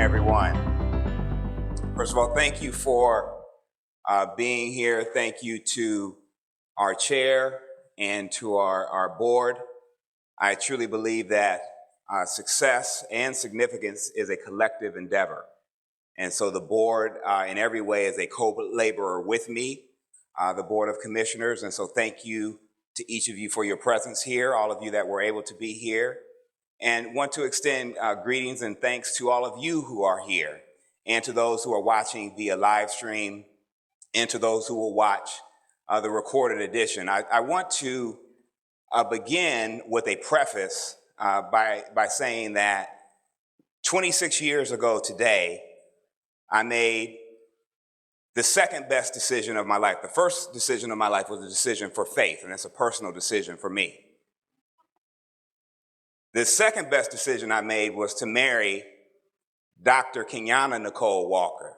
everyone. First of all, thank you for being here. Thank you to our chair and to our board. I truly believe that success and significance is a collective endeavor. And so the board in every way is a co-laborer with me, the Board of Commissioners. And so thank you to each of you for your presence here, all of you that were able to be here. And want to extend greetings and thanks to all of you who are here, and to those who are watching via live stream, and to those who will watch the recorded edition. I want to begin with a preface by saying that 26 years ago today, I made the second best decision of my life. The first decision of my life was a decision for faith, and it's a personal decision for me. The second best decision I made was to marry Dr. Kenyana Nicole Walker.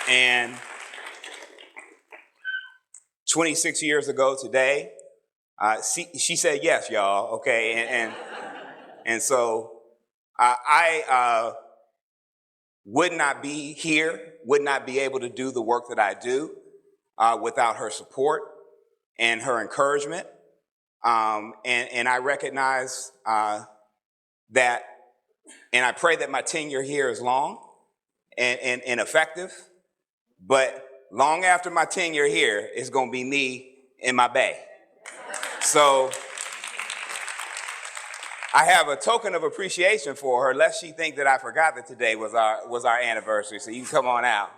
And 26 years ago today, she said yes, y'all, okay? And so I would not be here, would not be able to do the work that I do without her support and her encouragement. And I recognize that, and I pray that my tenure here is long and effective, but long after my tenure here, it's going to be me in my bay. So I have a token of appreciation for her, lest she think that I forgot that today was our anniversary. So you can come on out.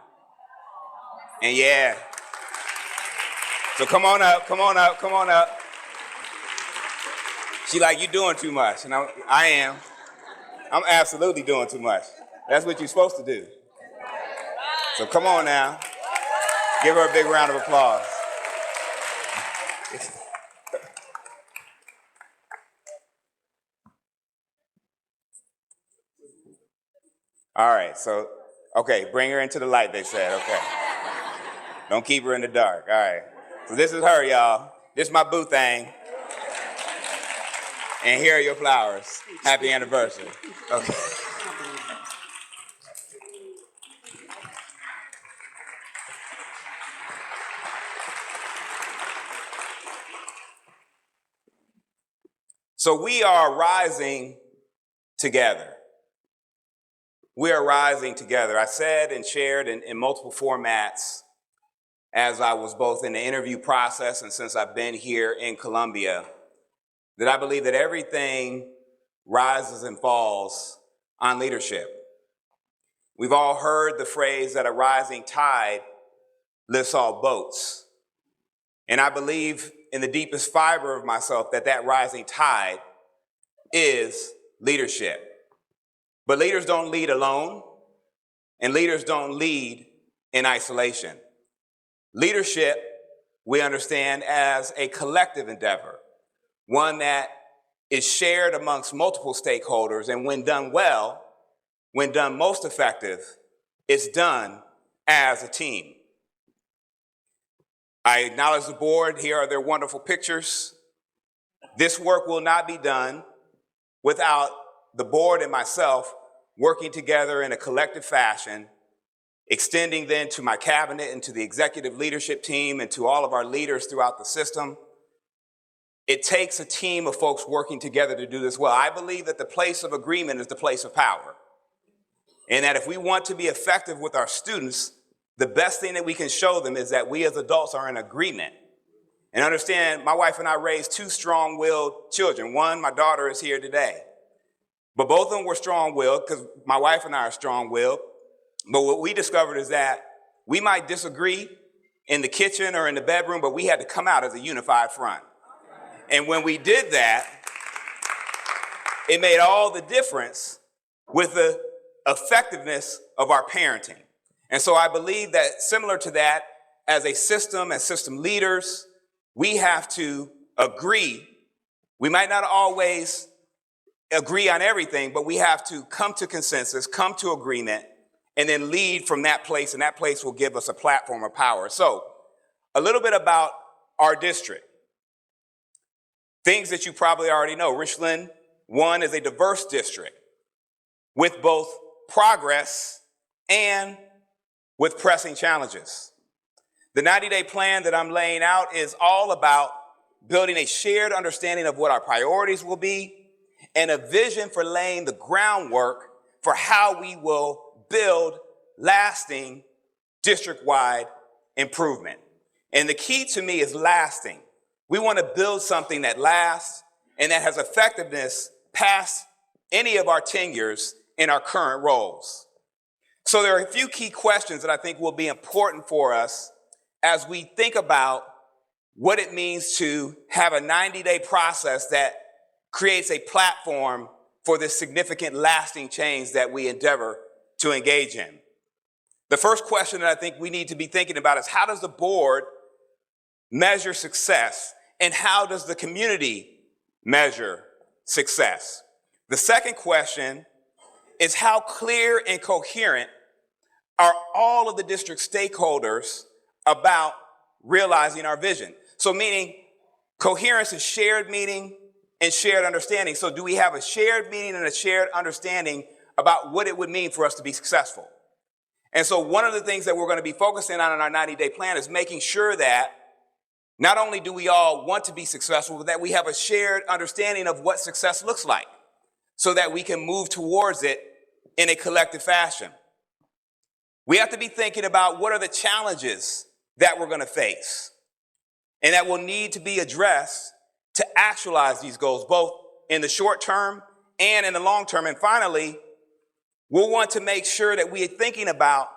And yeah. So come on up, come on up, come on up. She like, you doing too much. And I am. I'm absolutely doing too much. That's what you're supposed to do. So come on now. Give her a big round of applause. All right, so, okay, bring her into the light, they said, okay. Don't keep her in the dark, all right. So this is her, y'all. This is my boo thing. And here are your flowers. Happy anniversary. Okay. So we are rising together. We are rising together. I said and shared in multiple formats as I was both in the interview process and since I've been here in Columbia, that I believe that everything rises and falls on leadership. We've all heard the phrase that a rising tide lifts all boats. And I believe in the deepest fiber of myself that rising tide is leadership. But leaders don't lead alone, and leaders don't lead in isolation. Leadership, we understand as a collective endeavor, one that is shared amongst multiple stakeholders, and when done well, when done most effective, it's done as a team. I acknowledge the board. Here are their wonderful pictures. This work will not be done without the board and myself working together in a collective fashion, extending then to my cabinet and to the executive leadership team and to all of our leaders throughout the system. It takes a team of folks working together to do this well. I believe that the place of agreement is the place of power. And that if we want to be effective with our students, the best thing that we can show them is that we as adults are in agreement. And understand, my wife and I raised two strong-willed children. One, my daughter is here today. But both of them were strong-willed because my wife and I are strong-willed. But what we discovered is that we might disagree in the kitchen or in the bedroom, but we had to come out as a unified front. And when we did that, it made all the difference with the effectiveness of our parenting. And so I believe that similar to that, as a system, as system leaders, we have to agree. We might not always agree on everything, but we have to come to consensus, come to agreement, and then lead from that place, and that place will give us a platform of power. So a little bit about our district. Things that you probably already know. Richland one is a diverse district with both progress and with pressing challenges. The 90-day plan that I'm laying out is all about building a shared understanding of what our priorities will be and a vision for laying the groundwork for how we will build lasting district-wide improvement. And the key to me is lasting. We want to build something that lasts and that has effectiveness past any of our tenures in our current roles. So there are a few key questions that I think will be important for us as we think about what it means to have a 90-day process that creates a platform for this significant lasting change that we endeavor to engage in. The first question that I think we need to be thinking about is, how does the board measure success, and how does the community measure success? The second question is, how clear and coherent are all of the district stakeholders about realizing our vision? So meaning coherence is shared meaning and shared understanding. So do we have a shared meaning and a shared understanding about what it would mean for us to be successful? And so one of the things that we're going to be focusing on in our 90-day plan is making sure that not only do we all want to be successful, but that we have a shared understanding of what success looks like so that we can move towards it in a collective fashion. We have to be thinking about what are the challenges that we're going to face and that will need to be addressed to actualize these goals, both in the short term and in the long term. And finally, we'll want to make sure that we are thinking about,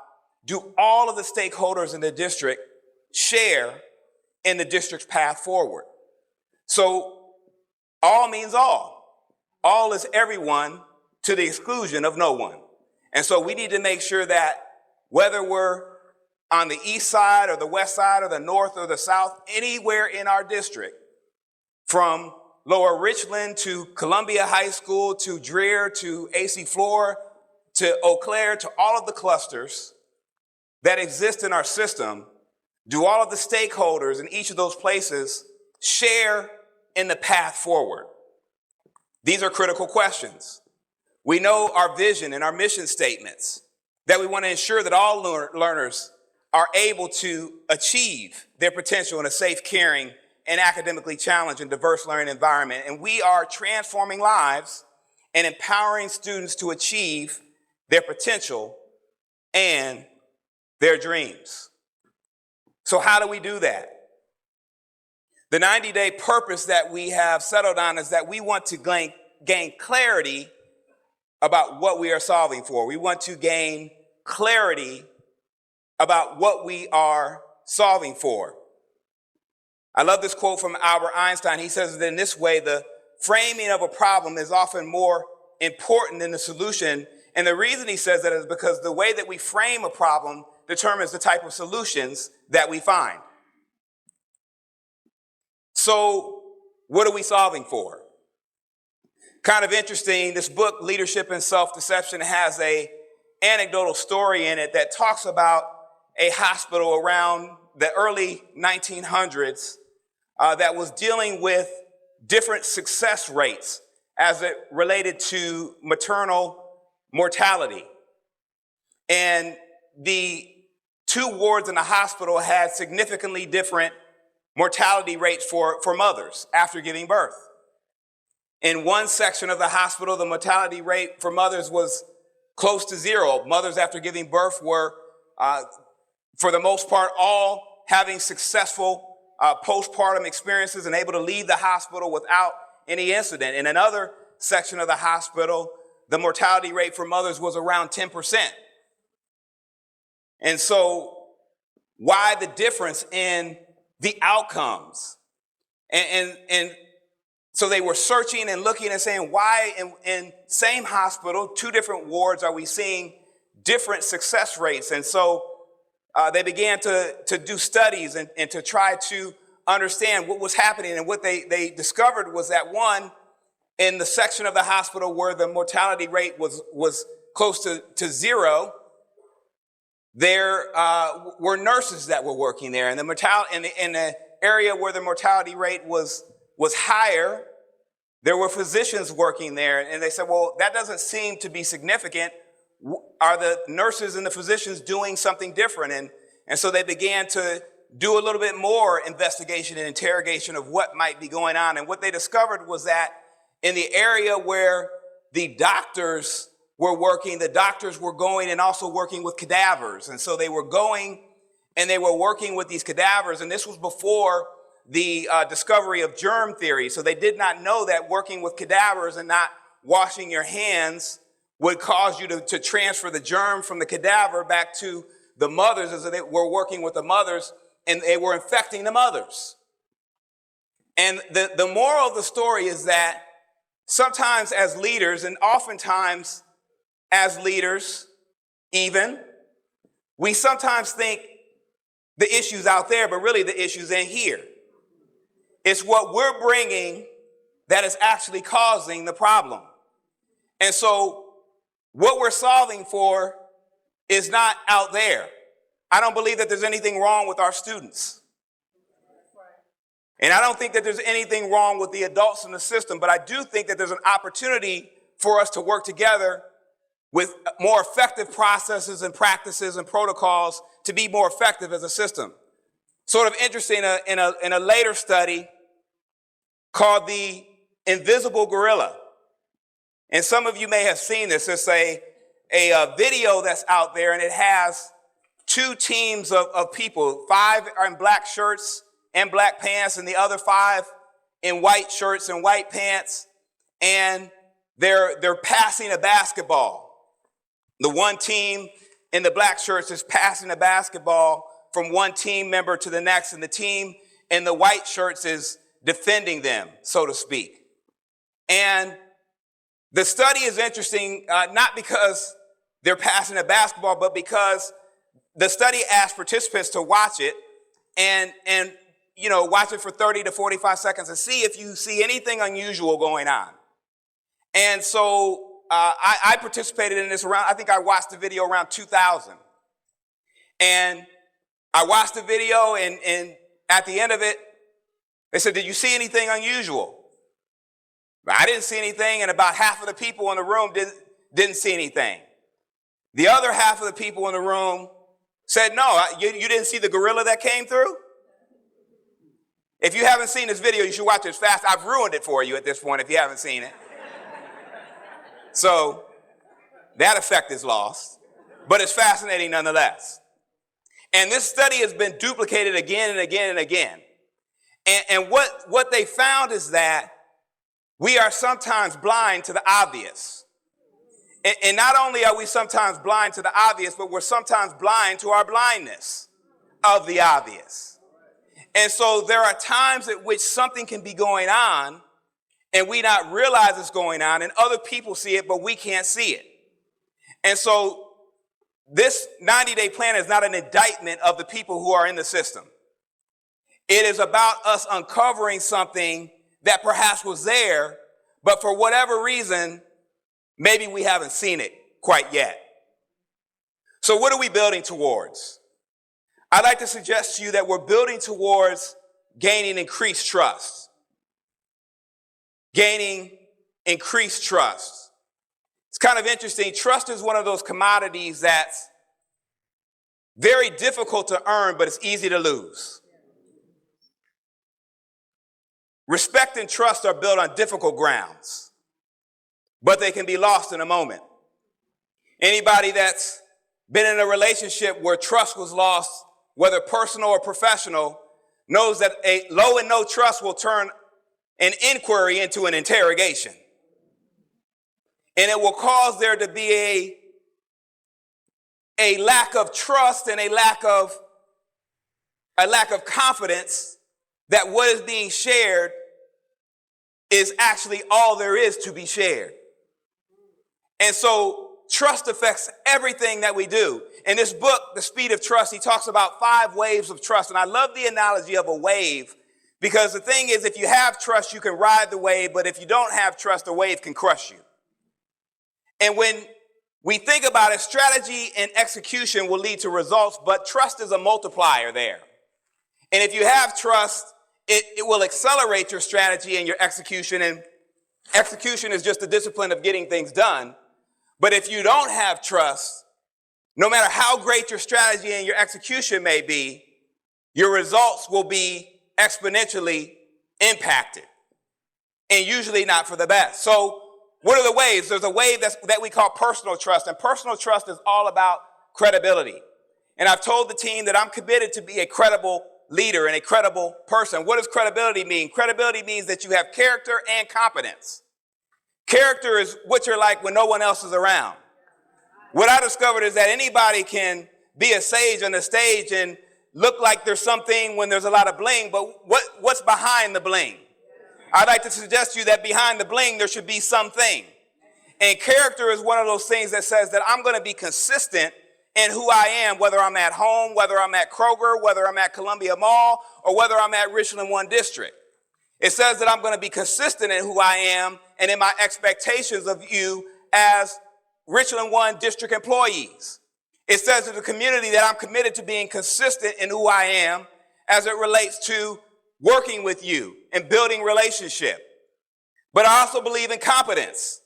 do all of the stakeholders in the district share in the district's path forward? So all means all. All is everyone to the exclusion of no one. And so we need to make sure that whether we're on the east side or the west side or the north or the south, anywhere in our district, from Lower Richland to Columbia High School to Dreer to AC Flora to Eau Claire to all of the clusters that exist in our system, do all of the stakeholders in each of those places share in the path forward? These are critical questions. We know our vision and our mission statements, that we want to ensure that all learners are able to achieve their potential in a safe, caring, and academically challenged and diverse learning environment. And we are transforming lives and empowering students to achieve their potential and their dreams. So how do we do that? The 90-day purpose that we have settled on is that we want to gain clarity about what we are solving for. We want to gain clarity about what we are solving for. I love this quote from Albert Einstein. He says that in this way, the framing of a problem is often more important than the solution. And the reason he says that is because the way that we frame a problem determines the type of solutions that we find. So what are we solving for? Kind of interesting, this book, Leadership and Self-Deception, has an anecdotal story in it that talks about a hospital around the early 1900s that was dealing with different success rates as it related to maternal mortality. And the two wards in the hospital had significantly different mortality rates for mothers after giving birth. In one section of the hospital, the mortality rate for mothers was close to zero. Mothers after giving birth were, for the most part, all having successful postpartum experiences and able to leave the hospital without any incident. In another section of the hospital, the mortality rate for mothers was around 10%. And so why the difference in the outcomes? And so they were searching and looking and saying, why in same hospital, two different wards, are we seeing different success rates? And so they began to do studies and to try to understand what was happening. And what they discovered was that, one, in the section of the hospital where the mortality rate was close to zero, there were nurses that were working there. And in the area where the mortality rate was higher, there were physicians working there, and they said, well, that doesn't seem to be significant. Are the nurses and the physicians doing something different? And so they began to do a little bit more investigation and interrogation of what might be going on. And what they discovered was that in the area where the doctors were working, the doctors were going and also working with cadavers. And so they were going and they were working with these cadavers. And this was before the discovery of germ theory. So they did not know that working with cadavers and not washing your hands would cause you to transfer the germ from the cadaver back to the mothers, as they were working with the mothers, and they were infecting the mothers. And the moral of the story is that sometimes as leaders, and oftentimes as leaders even, we sometimes think the issue's out there, but really the issue's in here. It's what we're bringing that is actually causing the problem. And so what we're solving for is not out there. I don't believe that there's anything wrong with our students. And I don't think that there's anything wrong with the adults in the system, but I do think that there's an opportunity for us to work together with more effective processes and practices and protocols to be more effective as a system. Sort of interesting, in a later study called the Invisible Gorilla. And some of you may have seen this. It's a video that's out there, and it has two teams of people. 5 are in black shirts and black pants, and the other 5 in white shirts and white pants. And they're passing a basketball. The one team in the black shirts is passing a basketball from one team member to the next, and the team in the white shirts is defending them, so to speak. And the study is interesting, not because they're passing a basketball, but because the study asked participants to watch it and watch it for 30 to 45 seconds and see if you see anything unusual going on. And so I participated in this I think I watched the video around 2000. And I watched the video, and at the end of it, they said, did you see anything unusual? I didn't see anything, and about half of the people in the room didn't see anything. The other half of the people in the room said, no, you didn't see the gorilla that came through? If you haven't seen this video, you should watch it fast. I've ruined it for you at this point if you haven't seen it. So that effect is lost, but it's fascinating nonetheless. And this study has been duplicated again and again and again. And what they found is that we are sometimes blind to the obvious. And not only are we sometimes blind to the obvious, but we're sometimes blind to our blindness of the obvious. And so there are times at which something can be going on and we not realize it's going on, and other people see it, but we can't see it. And so this 90-day plan is not an indictment of the people who are in the system. It is about us uncovering something that perhaps was there, but for whatever reason, maybe we haven't seen it quite yet. So what are we building towards? I'd like to suggest to you that we're building towards gaining increased trust. Gaining increased trust. It's kind of interesting. Trust is one of those commodities that's very difficult to earn, but it's easy to lose. Respect and trust are built on difficult grounds, but they can be lost in a moment. Anybody that's been in a relationship where trust was lost, whether personal or professional, knows that a low and no trust will turn an inquiry into an interrogation. And it will cause there to be a lack of trust and a lack of confidence that what is being shared is actually all there is to be shared. And so trust affects everything that we do. In this book, The Speed of Trust, he talks about 5 waves of trust. And I love the analogy of a wave, because the thing is, if you have trust, you can ride the wave, but if you don't have trust, the wave can crush you. And when we think about it, strategy and execution will lead to results, but trust is a multiplier there. And if you have trust, it will accelerate your strategy and your execution. And Execution is just the discipline of getting things done. But if you don't have trust, no matter how great your strategy and your execution may be, your results will be exponentially impacted, and usually not for the best. So what are the ways? There's a wave that we call personal trust, and personal trust is all about credibility. And I've told the team that I'm committed to be a credible leader and a credible person. What does credibility mean? Credibility means that you have character and competence. Character is what you're like when no one else is around. What I discovered is that anybody can be a sage on the stage and look like there's something when there's a lot of bling, but what's behind the bling? I'd like to suggest to you that behind the bling, there should be something. And character is one of those things that says that I'm going to be consistent in who I am, whether I'm at home, whether I'm at Kroger, whether I'm at Columbia Mall, or whether I'm at Richland 1 District. It says that I'm going to be consistent in who I am and in my expectations of you as Richland 1 District employees. It says to the community that I'm committed to being consistent in who I am as it relates to working with you and building relationship. But I also believe in competence.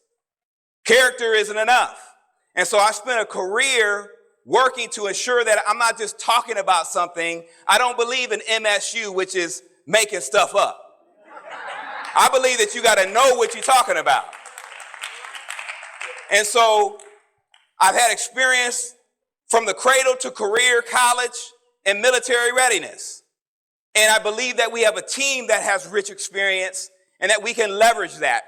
Character isn't enough. And so I spent a career working to ensure that I'm not just talking about something. I don't believe in MSU, which is making stuff up. I believe that you got to know what you're talking about. And so I've had experience from the cradle to career, college, and military readiness. And I believe that we have a team that has rich experience and that we can leverage that.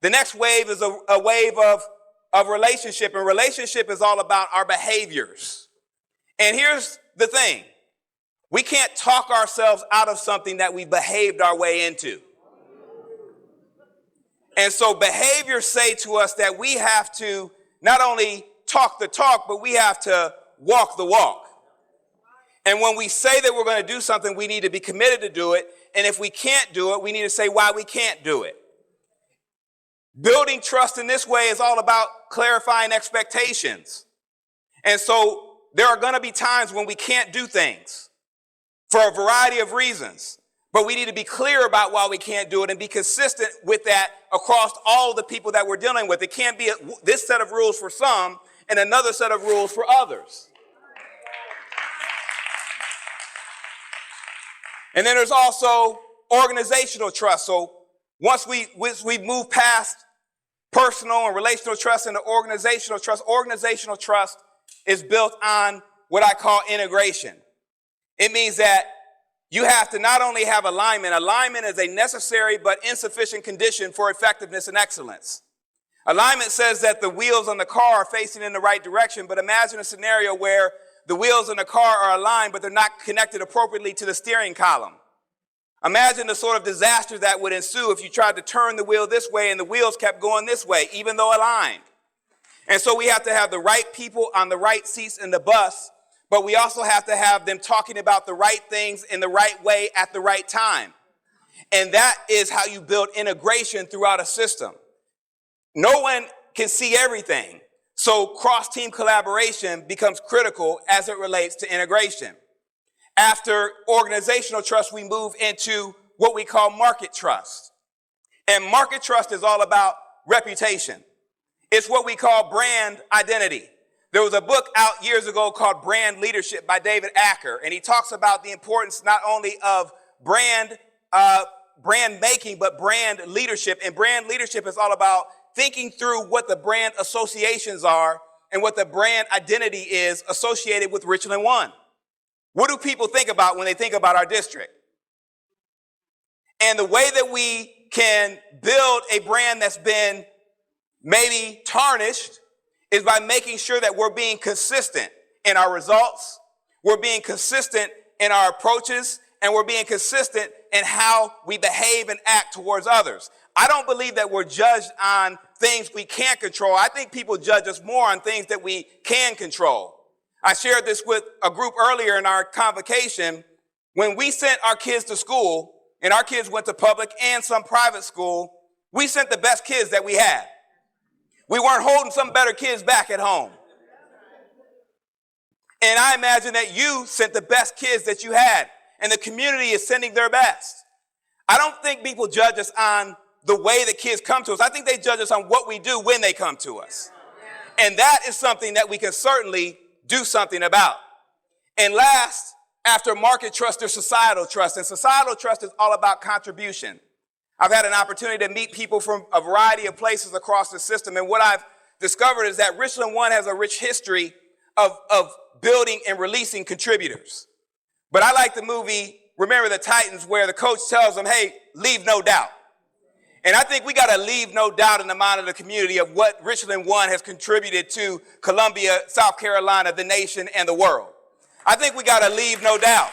The next wave is a wave of relationship, and relationship is all about our behaviors. And here's the thing. We can't talk ourselves out of something that we behaved our way into. And so behaviors say to us that we have to not only talk the talk, but we have to walk the walk. And when we say that we're going to do something, we need to be committed to do it. And if we can't do it, we need to say why we can't do it. Building trust in this way is all about clarifying expectations. And so there are going to be times when we can't do things for a variety of reasons. But we need to be clear about why we can't do it and be consistent with that across all the people that we're dealing with. It can't be this set of rules for some and another set of rules for others. And then there's also organizational trust. So once we move past personal and relational trust into organizational trust is built on what I call integration. It means that you have to not only have alignment. Alignment is a necessary but insufficient condition for effectiveness and excellence. Alignment says that the wheels on the car are facing in the right direction, but imagine a scenario where the wheels on the car are aligned, but they're not connected appropriately to the steering column. Imagine the sort of disaster that would ensue if you tried to turn the wheel this way and the wheels kept going this way, even though aligned. And so we have to have the right people on the right seats in the bus, but we also have to have them talking about the right things in the right way at the right time. And that is how you build integration throughout a system. No one can see everything. So cross-team collaboration becomes critical as it relates to integration. After organizational trust, we move into what we call market trust. And market trust is all about reputation. It's what we call brand identity. There was a book out years ago called Brand Leadership by David Acker, and he talks about the importance not only of brand making, but brand leadership. And brand leadership is all about thinking through what the brand associations are and what the brand identity is associated with Richland 1. What do people think about when they think about our district? And the way that we can build a brand that's been maybe tarnished is by making sure that we're being consistent in our results, we're being consistent in our approaches, and we're being consistent in how we behave and act towards others. I don't believe that we're judged on things we can't control. I think people judge us more on things that we can control. I shared this with a group earlier in our convocation. When we sent our kids to school, and our kids went to public and some private school, we sent the best kids that we had. We weren't holding some better kids back at home. And I imagine that you sent the best kids that you had, and the community is sending their best. I don't think people judge us on the way that kids come to us. I think they judge us on what we do when they come to us. And that is something that we can certainly do something about. And last, after market trust, there's societal trust. And societal trust is all about contribution. I've had an opportunity to meet people from a variety of places across the system. And what I've discovered is that Richland 1 has a rich history of building and releasing contributors. But I like the movie Remember the Titans, where the coach tells them, hey, leave no doubt. And I think we got to leave no doubt in the mind of the community of what Richland 1 has contributed to Columbia, South Carolina, the nation, and the world. I think we got to leave no doubt.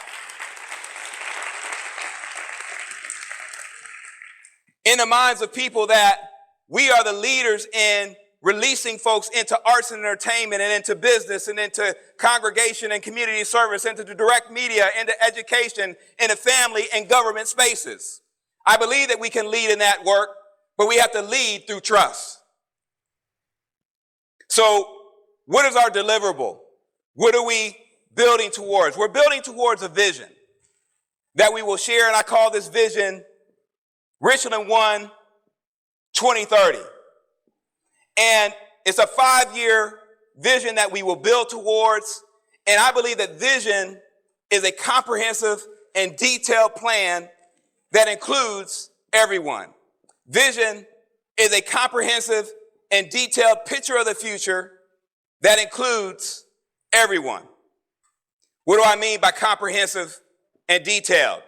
In the minds of people that we are the leaders in releasing folks into arts and entertainment and into business and into congregation and community service, into the direct media, into education, into family and government spaces. I believe that we can lead in that work, but we have to lead through trust. So what is our deliverable? What are we building towards? We're building towards a vision that we will share, and I call this vision Richland 1 2030. And it's a 5-year vision that we will build towards. And I believe that vision is a comprehensive and detailed plan that includes everyone. Vision is a comprehensive and detailed picture of the future that includes everyone. What do I mean by comprehensive and detailed?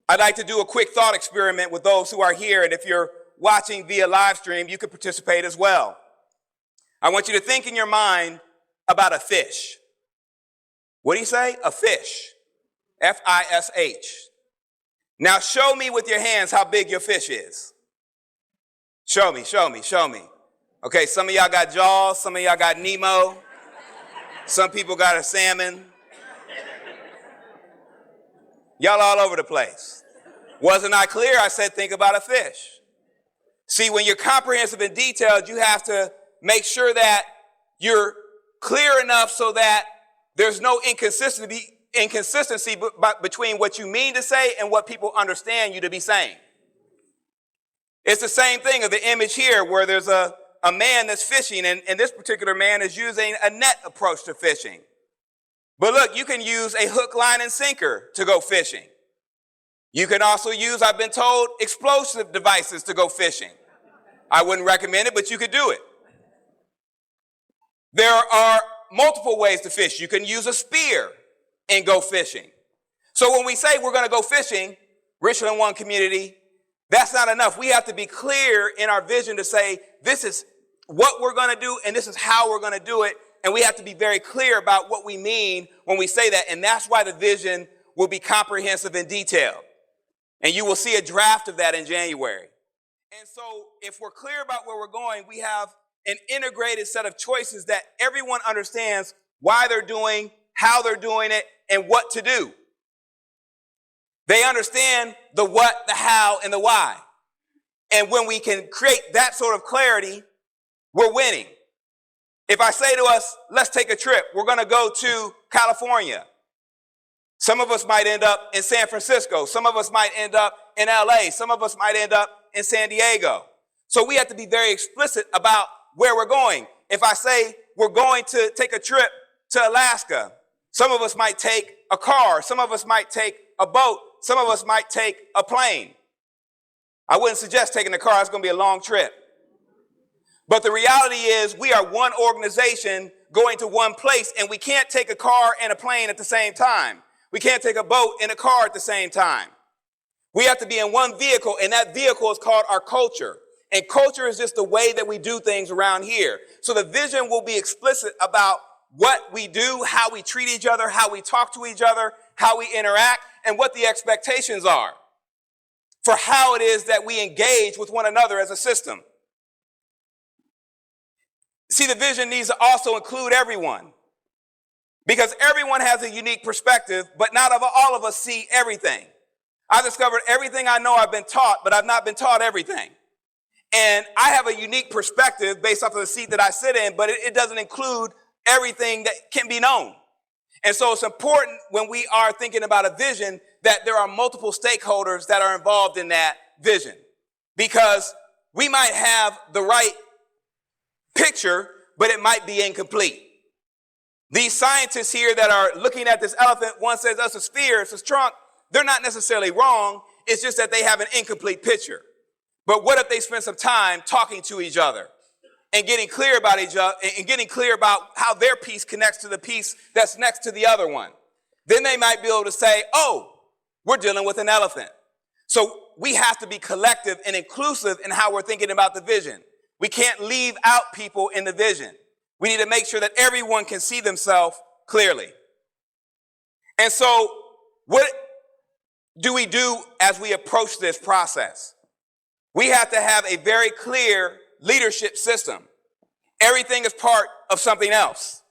I'd like to do a quick thought experiment with those who are here, and if you're watching via live stream, you can participate as well. I want you to think in your mind about a fish. What do you say? A fish. F-I-S-H. Now show me with your hands how big your fish is. Show me, show me, show me. Okay, some of y'all got Jaws, some of y'all got Nemo, some people got a salmon. Y'all all over the place. Wasn't I clear? I said think about a fish. See, when you're comprehensive and detailed, you have to make sure that you're clear enough so that there's no inconsistency between what you mean to say and what people understand you to be saying. It's the same thing of the image here where there's a man that's fishing, and this particular man is using a net approach to fishing. But look, you can use a hook, line, and sinker to go fishing. You can also use, I've been told, explosive devices to go fishing. I wouldn't recommend it, but you could do it. There are multiple ways to fish. You can use a spear and go fishing. So when we say we're going to go fishing, Richland 1 community, that's not enough. We have to be clear in our vision to say, this is what we're going to do and this is how we're going to do it. And we have to be very clear about what we mean when we say that. And that's why the vision will be comprehensive and detailed. And you will see a draft of that in January. And so if we're clear about where we're going, we have an integrated set of choices that everyone understands why they're doing, how they're doing it, and what to do. They understand the what, the how, and the why. And when we can create that sort of clarity, we're winning. If I say to us, let's take a trip, we're going to go to California. Some of us might end up in San Francisco. Some of us might end up in LA. Some of us might end up in San Diego. So we have to be very explicit about where we're going. If I say we're going to take a trip to Alaska, some of us might take a car. Some of us might take a boat. Some of us might take a plane. I wouldn't suggest taking a car. It's going to be a long trip. But the reality is we are one organization going to one place, and we can't take a car and a plane at the same time. We can't take a boat and a car at the same time. We have to be in one vehicle, and that vehicle is called our culture. And culture is just the way that we do things around here. So the vision will be explicit about what we do, how we treat each other, how we talk to each other, how we interact, and what the expectations are for how it is that we engage with one another as a system. See, the vision needs to also include everyone, because everyone has a unique perspective, but not all of us see everything. I discovered everything I know I've been taught, but I've not been taught everything. And I have a unique perspective based off of the seat that I sit in, but it doesn't include everything that can be known. And so it's important when we are thinking about a vision that there are multiple stakeholders that are involved in that vision. because we might have the right picture, but it might be incomplete. These scientists here that are looking at this elephant, one says it's a sphere, it's a trunk, they're not necessarily wrong. It's just that they have an incomplete picture. But what if they spend some time talking to each other and getting clear about each other and getting clear about how their piece connects to the piece that's next to the other one? Then they might be able to say, oh, we're dealing with an elephant. So we have to be collective and inclusive in how we're thinking about the vision. We can't leave out people in the vision. We need to make sure that everyone can see themselves clearly. And so what do we do as we approach this process? We have to have a very clear leadership system. Everything is part of something else.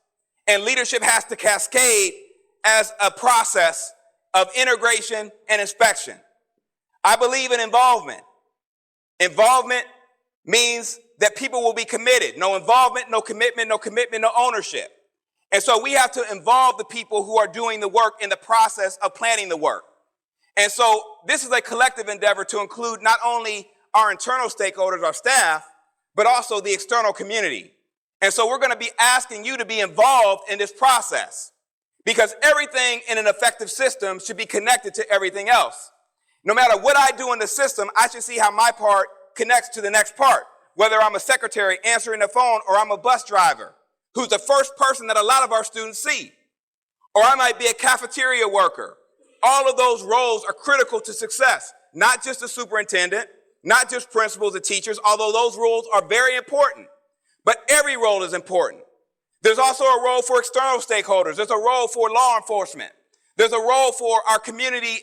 And leadership has to cascade as a process of integration and inspection. I believe in involvement. Involvement means that people will be committed. No involvement, no commitment, no ownership. And so we have to involve the people who are doing the work in the process of planning the work. And so this is a collective endeavor to include not only our internal stakeholders, our staff, but also the external community. And so we're going to be asking you to be involved in this process, because everything in an effective system should be connected to everything else. No matter what I do in the system, I should see how my part connects to the next part, whether I'm a secretary answering the phone or I'm a bus driver who's the first person that a lot of our students see. Or I might be a cafeteria worker. All of those roles are critical to success, not just the superintendent, not just principals and teachers, although those roles are very important. But every role is important. There's also a role for external stakeholders. There's a role for law enforcement. There's a role for our community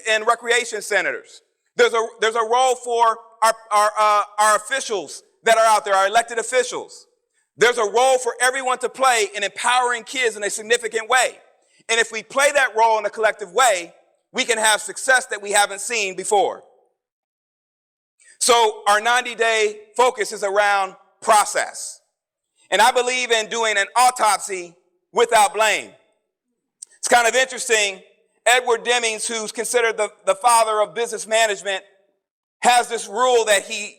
and recreation centers. There's a role for our officials that are out there, our elected officials. There's a role for everyone to play in empowering kids in a significant way. And if we play that role in a collective way, we can have success that we haven't seen before. So our 90-day focus is around process. And I believe in doing an autopsy without blame. It's kind of interesting. Edward Demings, who's considered the father of business management, has this rule that he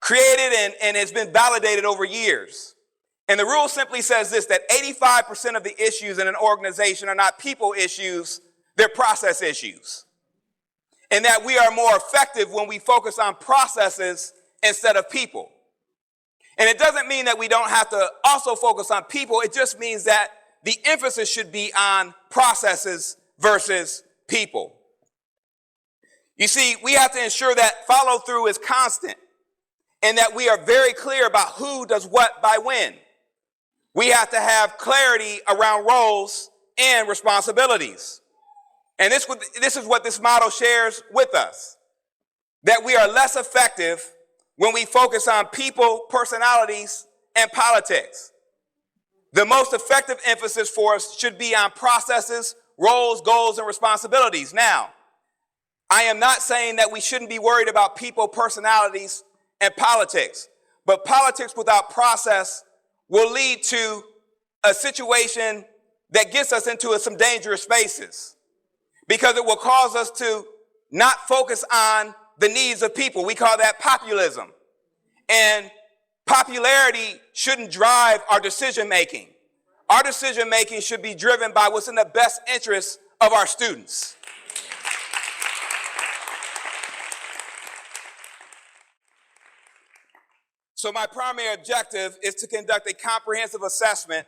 created and has been validated over years. And the rule simply says this, that 85% of the issues in an organization are not people issues, they're process issues. And that we are more effective when we focus on processes instead of people. And it doesn't mean that we don't have to also focus on people. It just means that the emphasis should be on processes versus people. You see, we have to ensure that follow through is constant and that we are very clear about who does what by when. We have to have clarity around roles and responsibilities. And this is what this model shares with us, that we are less effective when we focus on people, personalities, and politics. The most effective emphasis for us should be on processes, roles, goals, and responsibilities. Now, I am not saying that we shouldn't be worried about people, personalities, and politics, but politics without process will lead to a situation that gets us into some dangerous spaces, because it will cause us to not focus on the needs of people. We call that populism. And popularity shouldn't drive our decision making. Our decision making should be driven by what's in the best interest of our students. So my primary objective is to conduct a comprehensive assessment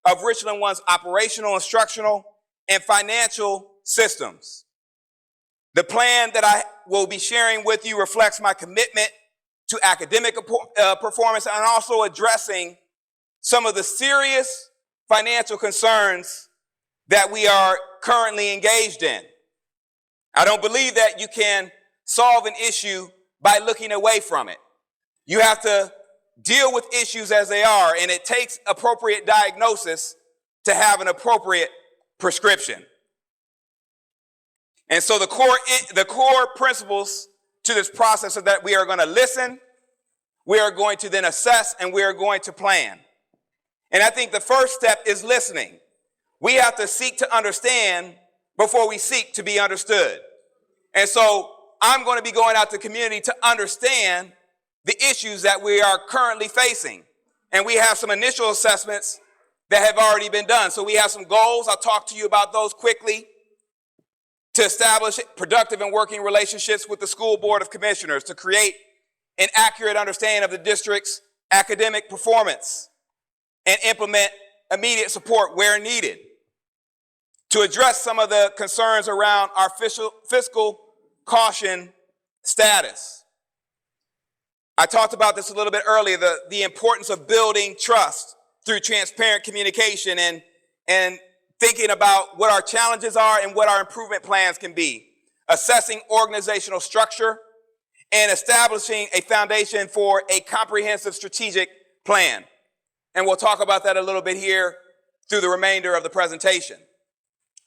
of Richland One's operational, instructional, and financial systems. The plan that I will be sharing with you reflects my commitment to academic performance and also addressing some of the serious financial concerns that we are currently engaged in. I don't believe that you can solve an issue by looking away from it. You have to deal with issues as they are, and it takes appropriate diagnosis to have an appropriate prescription. And so the core principles to this process are that we are going to listen, we are going to then assess, and we are going to plan. And I think the first step is listening. We have to seek to understand before we seek to be understood. And so I'm going to be going out to the community to understand the issues that we are currently facing. And we have some initial assessments that have already been done. So we have some goals. I'll talk to you about those quickly. To establish productive and working relationships with the School Board of Commissioners, to create an accurate understanding of the district's academic performance and implement immediate support where needed. To address some of the concerns around our fiscal caution status. I talked about this a little bit earlier, the importance of building trust through transparent communication and thinking about what our challenges are and what our improvement plans can be, assessing organizational structure, and establishing a foundation for a comprehensive strategic plan. And we'll talk about that a little bit here through the remainder of the presentation.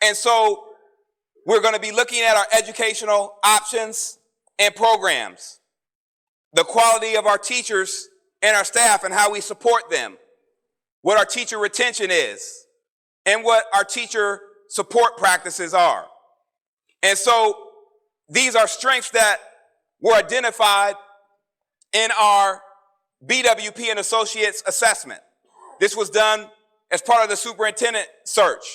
And so we're going to be looking at our educational options and programs, the quality of our teachers and our staff and how we support them, what our teacher retention is, and what our teacher support practices are. And so these are strengths that were identified in our BWP and Associates assessment. This was done as part of the superintendent search.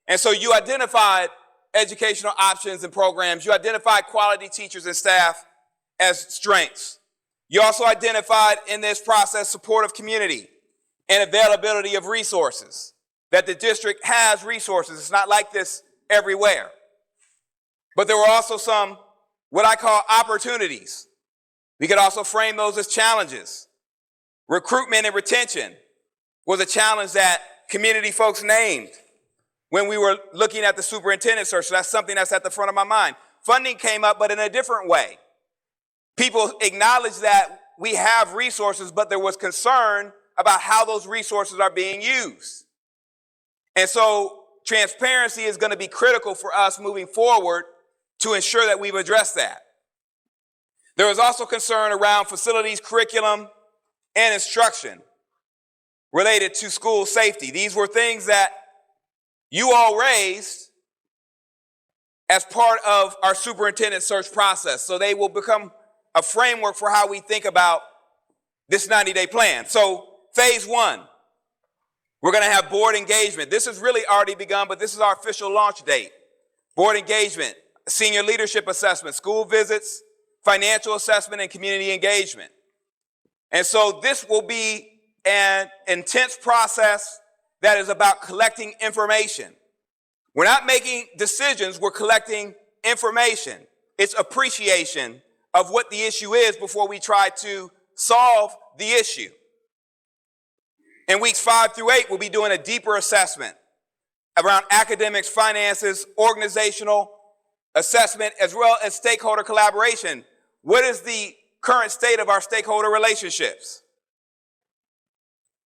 And so you identified educational options and programs. You identified quality teachers and staff as strengths. You also identified in this process supportive community and availability of resources, that the district has resources. It's not like this everywhere. But there were also some, what I call opportunities. We could also frame those as challenges. Recruitment and retention was a challenge that community folks named when we were looking at the superintendent search. So that's something that's at the front of my mind. Funding came up, but in a different way. People acknowledged that we have resources, but there was concern about how those resources are being used. And so transparency is going to be critical for us moving forward to ensure that we've addressed that. There was also concern around facilities, curriculum, and instruction related to school safety. These were things that you all raised as part of our superintendent search process. So they will become a framework for how we think about this 90-day plan. So phase one. We're going to have board engagement. This has really already begun, but this is our official launch date. Board engagement, senior leadership assessment, school visits, financial assessment, and community engagement. And so this will be an intense process that is about collecting information. We're not making decisions, we're collecting information. It's appreciation of what the issue is before we try to solve the issue. In weeks 5 through 8, we'll be doing a deeper assessment around academics, finances, organizational assessment, as well as stakeholder collaboration. What is the current state of our stakeholder relationships?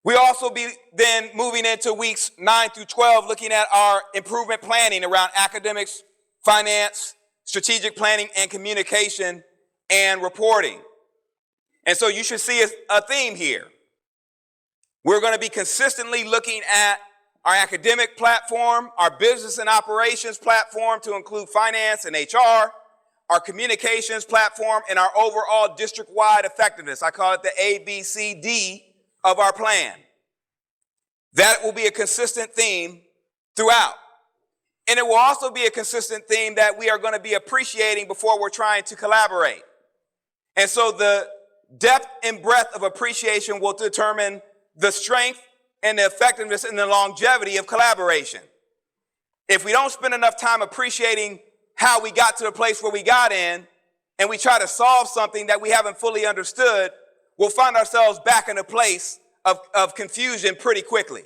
We'll also be then moving into weeks 9 through 12, looking at our improvement planning around academics, finance, strategic planning, and communication and reporting. And so you should see a theme here. We're going to be consistently looking at our academic platform, our business and operations platform to include finance and HR, our communications platform, and our overall district-wide effectiveness. I call it the ABCD of our plan. That will be a consistent theme throughout. And it will also be a consistent theme that we are going to be appreciating before we're trying to collaborate. And so the depth and breadth of appreciation will determine the strength and the effectiveness and the longevity of collaboration. If we don't spend enough time appreciating how we got to the place where we got in, and we try to solve something that we haven't fully understood, we'll find ourselves back in a place of confusion pretty quickly.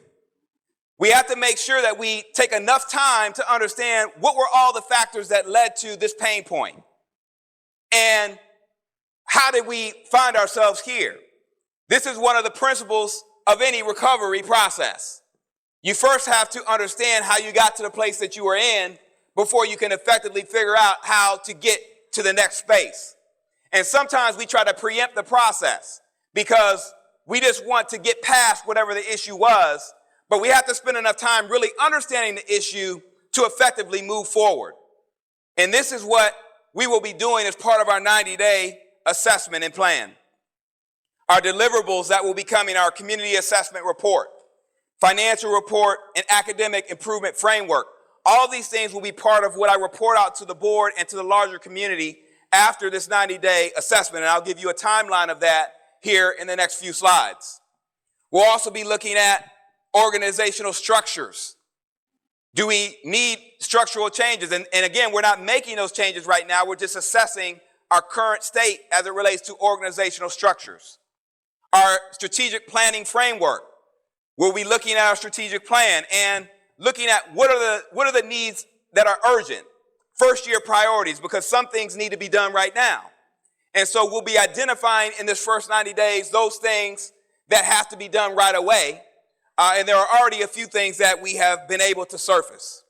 We have to make sure that we take enough time to understand what were all the factors that led to this pain point. And how did we find ourselves here? This is one of the principles of any recovery process. You first have to understand how you got to the place that you were in before you can effectively figure out how to get to the next space. And sometimes we try to preempt the process because we just want to get past whatever the issue was, but we have to spend enough time really understanding the issue to effectively move forward. And this is what we will be doing as part of our 90-day assessment and plan. Our deliverables that will be coming, our community assessment report, financial report, and academic improvement framework. All these things will be part of what I report out to the board and to the larger community after this 90-day assessment, and I'll give you a timeline of that here in the next few slides. We'll also be looking at organizational structures. Do we need structural changes? And again, we're not making those changes right now. We're just assessing our current state as it relates to organizational structures. Our strategic planning framework. We'll be looking at our strategic plan and looking at what are the needs that are urgent. First year priorities, because some things need to be done right now. And so we'll be identifying in this first 90 days those things that have to be done right away. And there are already a few things that we have been able to surface.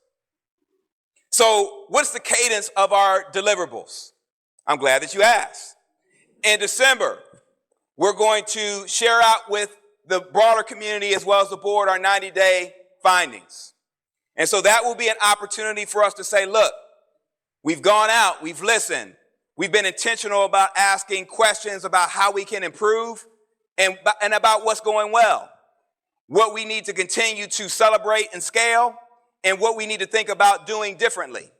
So what's the cadence of our deliverables? I'm glad that you asked. In December, we're going to share out with the broader community as well as the board our 90-day findings. And so that will be an opportunity for us to say, look, we've gone out, we've listened, we've been intentional about asking questions about how we can improve and about what's going well, what we need to continue to celebrate and scale, and what we need to think about doing differently.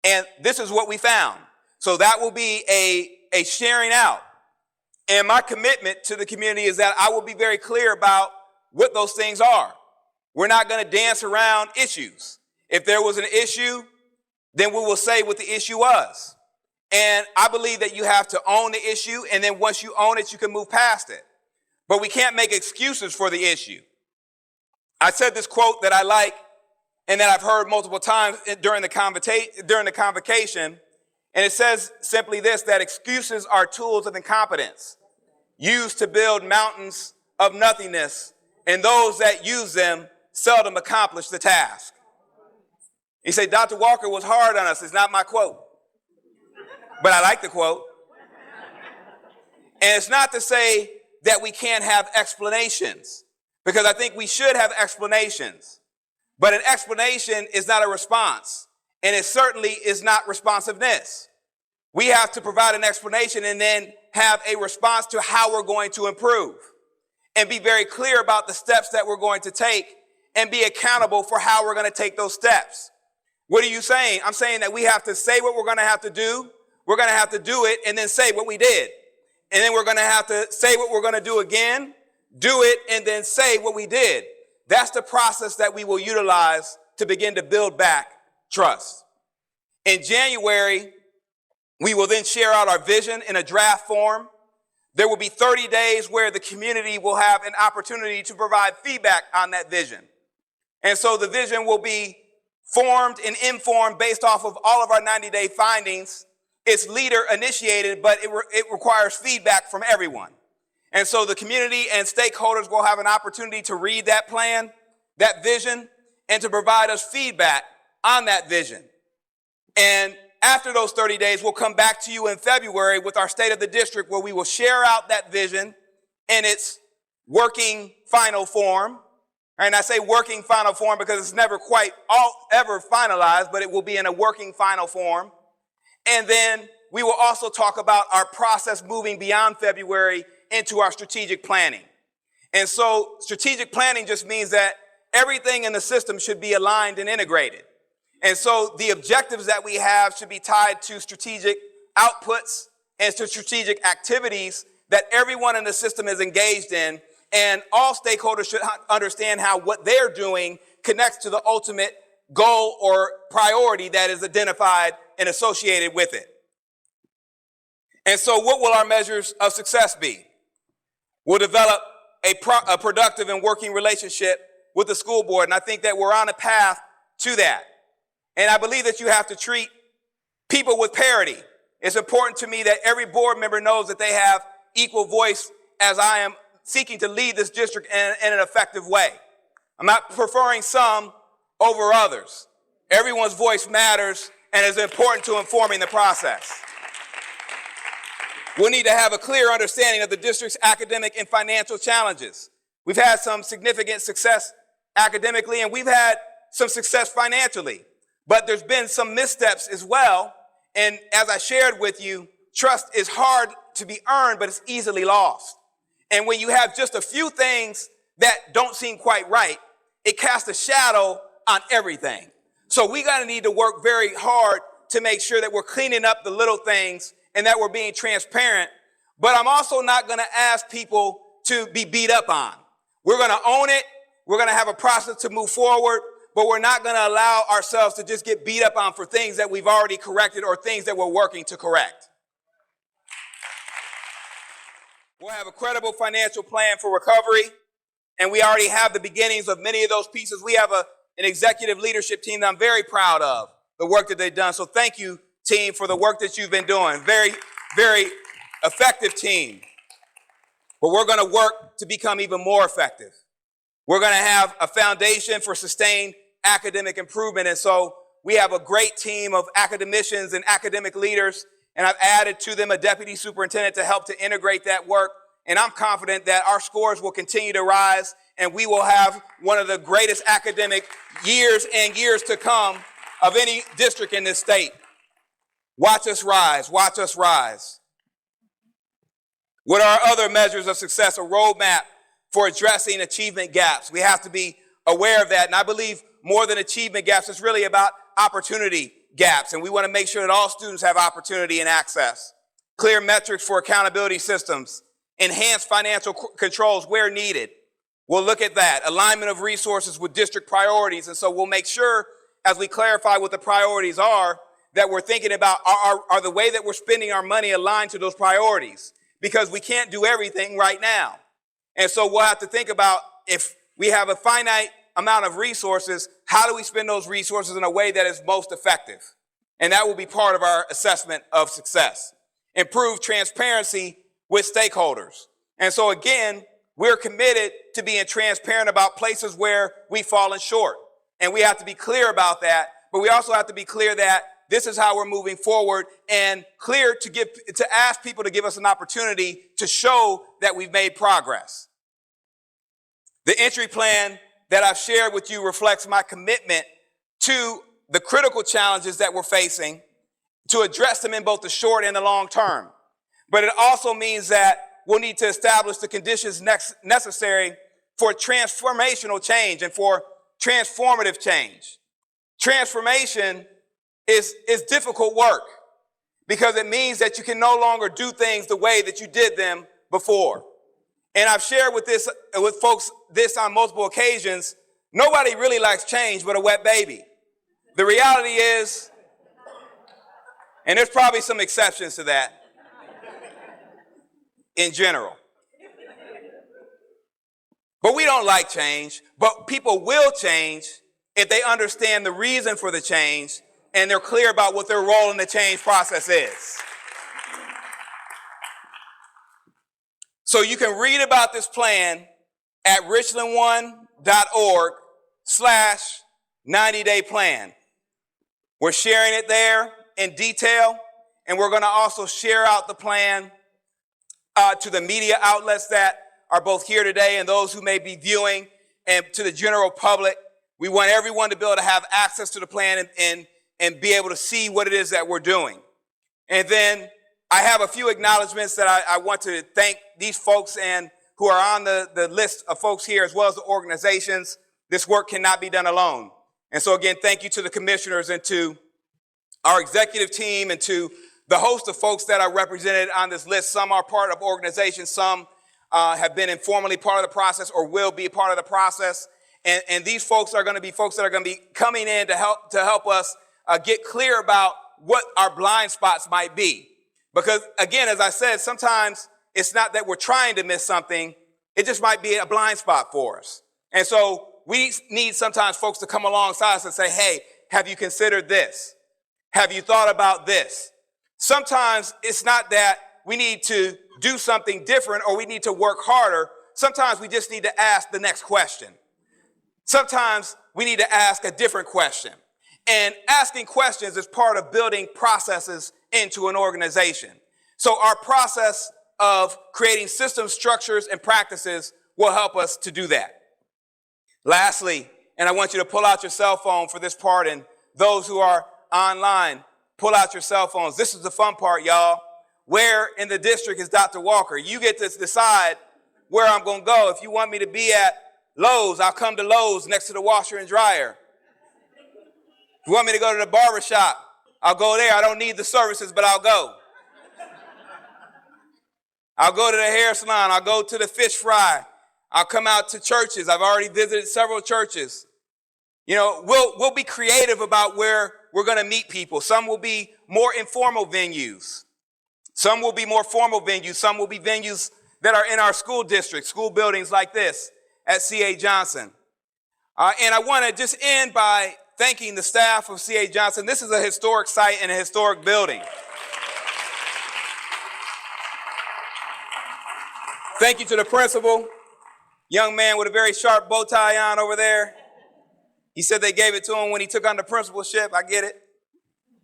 And this is what we found. So that will be a sharing out. And my commitment to the community is that I will be very clear about what those things are. We're not going to dance around issues. If there was an issue, then we will say what the issue was. And I believe that you have to own the issue, and then once you own it, you can move past it. But we can't make excuses for the issue. I said this quote that I like and that I've heard multiple times during the convocation, and it says simply this, that excuses are tools of incompetence used to build mountains of nothingness, and those that use them seldom accomplish the task. You say, Dr. Walker was hard on us. It's not my quote. But I like the quote. And it's not to say that we can't have explanations, because I think we should have explanations. But an explanation is not a response, and it certainly is not responsiveness. We have to provide an explanation and then have a response to how we're going to improve, and be very clear about the steps that we're going to take and be accountable for how we're going to take those steps. What are you saying? I'm saying that we have to say what we're going to have to do. We're going to have to do it and then say what we did. And then we're going to have to say what we're going to do again, do it, and then say what we did. That's the process that we will utilize to begin to build back trust. In January, we will then share out our vision in a draft form. There will be 30 days where the community will have an opportunity to provide feedback on that vision. And so the vision will be formed and informed based off of all of our 90-day findings. It's leader initiated, but it requires feedback from everyone. And so the community and stakeholders will have an opportunity to read that plan, that vision, and to provide us feedback on that vision. And after those 30 days, we'll come back to you in February with our State of the District, where we will share out that vision in its working final form. And I say working final form because it's never quite ever finalized, but it will be in a working final form. And then we will also talk about our process moving beyond February into our strategic planning. And so strategic planning just means that everything in the system should be aligned and integrated. And so the objectives that we have should be tied to strategic outputs and to strategic activities that everyone in the system is engaged in. And all stakeholders should understand how what they're doing connects to the ultimate goal or priority that is identified and associated with it. And so what will our measures of success be? We'll develop a productive and working relationship with the school board, and I think that we're on a path to that. And I believe that you have to treat people with parity. It's important to me that every board member knows that they have equal voice as I am seeking to lead this district in an effective way. I'm not preferring some over others. Everyone's voice matters and is important to informing the process. We'll need to have a clear understanding of the district's academic and financial challenges. We've had some significant success academically, and we've had some success financially. But there's been some missteps as well, And as I shared with you, trust is hard to be earned, but it's easily lost. And when you have just a few things that don't seem quite right, it casts a shadow on everything. So we need to work very hard to make sure that we're cleaning up the little things and that we're being transparent. But I'm also not going to ask people to be beat up on. We're going to own it. We're going to have a process to move forward, but we're not going to allow ourselves to just get beat up on for things that we've already corrected or things that we're working to correct. We'll have a credible financial plan for recovery, and we already have the beginnings of many of those pieces. We have an executive leadership team that I'm very proud of, the work that they've done. So thank you, team, for the work that you've been doing. Very, very effective team. But we're going to work to become even more effective. We're going to have a foundation for sustained academic improvement. And so we have a great team of academicians and academic leaders, and I've added to them a deputy superintendent to help to integrate that work. And I'm confident that our scores will continue to rise, and we will have one of the greatest academic years and years to come of any district in this state. Watch us rise. Watch us rise. What are other measures of success? A roadmap for addressing achievement gaps. We have to be aware of that. And I believe more than achievement gaps, it's really about opportunity gaps. And we want to make sure that all students have opportunity and access. Clear metrics for accountability systems. Enhanced financial controls where needed. We'll look at that. Alignment of resources with district priorities. And so we'll make sure, as we clarify what the priorities are, that we're thinking about are the way that we're spending our money aligned to those priorities. Because we can't do everything right now. And so we'll have to think about, if we have a finite amount of resources, how do we spend those resources in a way that is most effective? And that will be part of our assessment of success. Improve transparency with stakeholders. And so again, we're committed to being transparent about places where we've fallen short. And we have to be clear about that, but we also have to be clear that this is how we're moving forward, and clear to ask people to give us an opportunity to show that we've made progress. The entry plan that I've shared with you reflects my commitment to the critical challenges that we're facing, to address them in both the short and the long term. But it also means that we'll need to establish the conditions necessary for transformational change and for transformative change. Transformation is difficult work, because it means that you can no longer do things the way that you did them before. And I've shared with folks this on multiple occasions. Nobody really likes change but a wet baby. The reality is, and there's probably some exceptions to that in general, but we don't like change. But people will change if they understand the reason for the change and they're clear about what their role in the change process is. So you can read about this plan at richland1.org/90-day plan. We're sharing it there in detail, and we're going to also share out the plan to the media outlets that are both here today and those who may be viewing, and to the general public. We want everyone to be able to have access to the plan and be able to see what it is that we're doing. And then I have a few acknowledgments that I want to thank these folks and who are on the list of folks here, as well as the organizations. This work cannot be done alone. And so again, thank you to the commissioners and to our executive team and to the host of folks that are represented on this list. Some are part of organizations, some have been informally part of the process or will be a part of the process. And these folks are going to be folks that are going to be coming in to help us get clear about what our blind spots might be. Because again, as I said, sometimes it's not that we're trying to miss something, it just might be a blind spot for us. And so we need sometimes folks to come alongside us and say, hey, have you considered this? Have you thought about this? Sometimes it's not that we need to do something different or we need to work harder. Sometimes we just need to ask the next question. Sometimes we need to ask a different question. And asking questions is part of building processes into an organization. So our process of creating systems, structures, and practices will help us to do that. Lastly, and I want you to pull out your cell phone for this part, and those who are online, pull out your cell phones. This is the fun part, y'all. Where in the district is Dr. Walker? You get to decide where I'm going to go. If you want me to be at Lowe's, I'll come to Lowe's next to the washer and dryer. If you want me to go to the barber shop, I'll go there. I don't need the services, but I'll go. I'll go to the hair salon. I'll go to the fish fry. I'll come out to churches. I've already visited several churches. You know, we'll be creative about where we're going to meet people. Some will be more informal venues. Some will be more formal venues. Some will be venues that are in our school district, school buildings like this at C.A. Johnson. And I want to just end by thanking the staff of C.A. Johnson. This is a historic site and a historic building. Thank you to the principal, young man with a very sharp bow tie on over there. He said they gave it to him when he took on the principalship. I get it.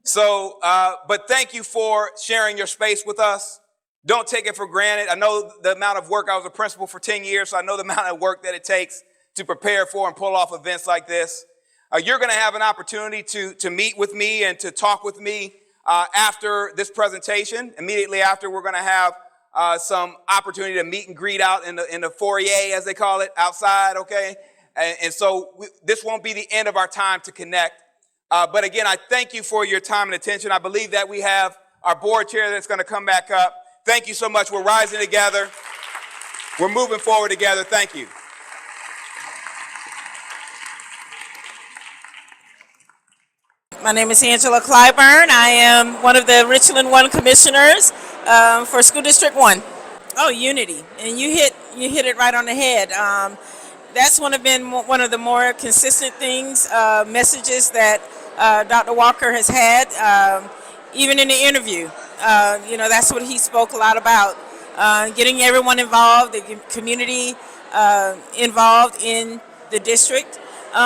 So, but thank you for sharing your space with us. Don't take it for granted. I know the amount of work. I was a principal for 10 years, so I know the amount of work that it takes to prepare for and pull off events like this. You're going to have an opportunity to meet with me and to talk with me after this presentation. Immediately after, we're going to have some opportunity to meet and greet out in the foyer, as they call it, outside, okay? And so this won't be the end of our time to connect. But again, I thank you for your time and attention. I believe that we have our board chair that's going to come back up. Thank you so much. We're rising together. We're moving forward together. Thank you. My name is Angela Clyburn. I am one of the Richland 1 commissioners for School District 1. Oh, unity. And you hit it right on the head. That's one of the more consistent things, messages that Dr. Walker has had, even in the interview. That's what he spoke a lot about, getting everyone involved, the community involved in the district.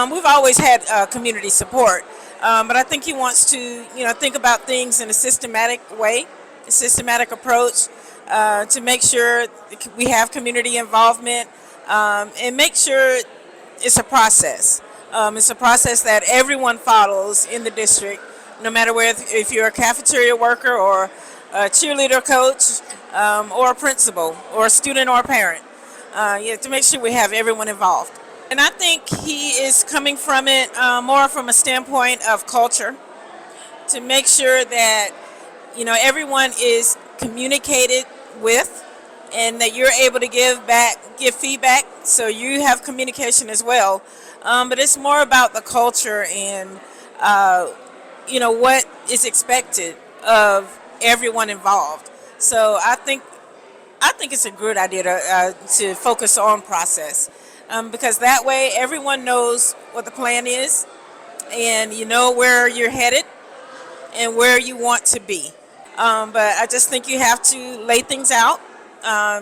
We've always had community support, but I think he wants to, think about things in a systematic way, a systematic approach to make sure we have community involvement and make sure it's a process. It's a process that everyone follows in the district, no matter if you're a cafeteria worker or a cheerleader coach or a principal or a student or a parent. To make sure we have everyone involved. And I think he is coming from it more from a standpoint of culture, to make sure that everyone is communicated with and that you're able to give feedback, so you have communication as well. But it's more about the culture and what is expected of everyone involved. So I think it's a good idea to focus on process, because that way everyone knows what the plan is, and you know where you're headed and where you want to be. But I just think you have to lay things out.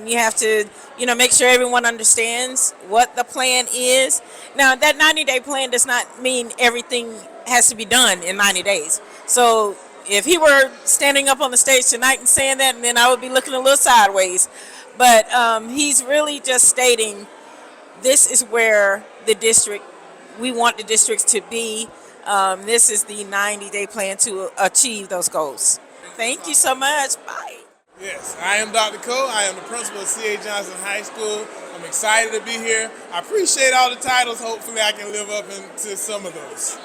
You have to, make sure everyone understands what the plan is. Now, that 90-day plan does not mean everything has to be done in 90 days. So if he were standing up on the stage tonight and saying that, then I would be looking a little sideways. But he's really just stating this is where we want the districts to be. This is the 90-day plan to achieve those goals. Thank you so much. Bye. Yes, I am Dr. Cole. I am the principal of C.A. Johnson High School. I'm excited to be here. I appreciate all the titles. Hopefully I can live up to some of those.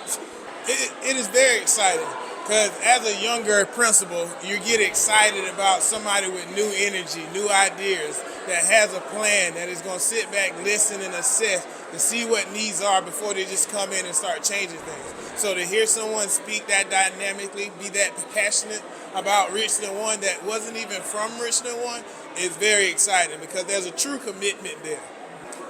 It is very exciting, because as a younger principal, you get excited about somebody with new energy, new ideas, that has a plan, that is going to sit back, listen, and assess to see what needs are before they just come in and start changing things. So to hear someone speak that dynamically, be that passionate about Richland 1 that wasn't even from Richland 1 is very exciting, because there's a true commitment there.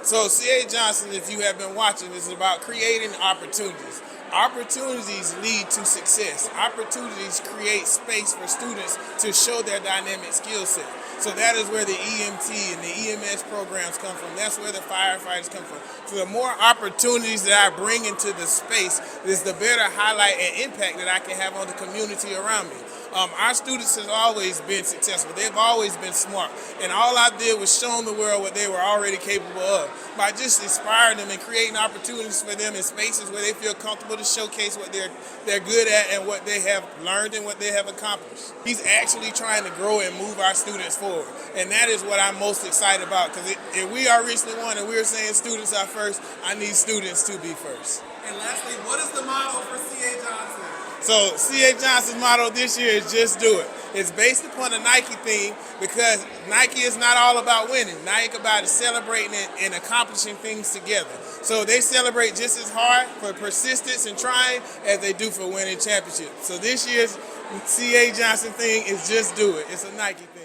So C.A. Johnson, if you have been watching, is about creating opportunities. Opportunities lead to success. Opportunities create space for students to show their dynamic skill set. So that is where the EMT and the EMS programs come from. That's where the firefighters come from. So the more opportunities that I bring into the space, is the better highlight and impact that I can have on the community around me. Our students have always been successful. They've always been smart. And all I did was show the world what they were already capable of by just inspiring them and creating opportunities for them in spaces where they feel comfortable to showcase what they're good at and what they have learned and what they have accomplished. He's actually trying to grow and move our students forward. And that is what I'm most excited about, because if we are Richland 1 and we're saying students are first, I need students to be first. And lastly, what is the motto for C.A. Johnson? So C.A. Johnson's motto this year is just do it. It's based upon a Nike theme, because Nike is not all about winning. Nike about celebrating and accomplishing things together. So they celebrate just as hard for persistence and trying as they do for winning championships. So this year's C.A. Johnson thing is just do it. It's a Nike thing.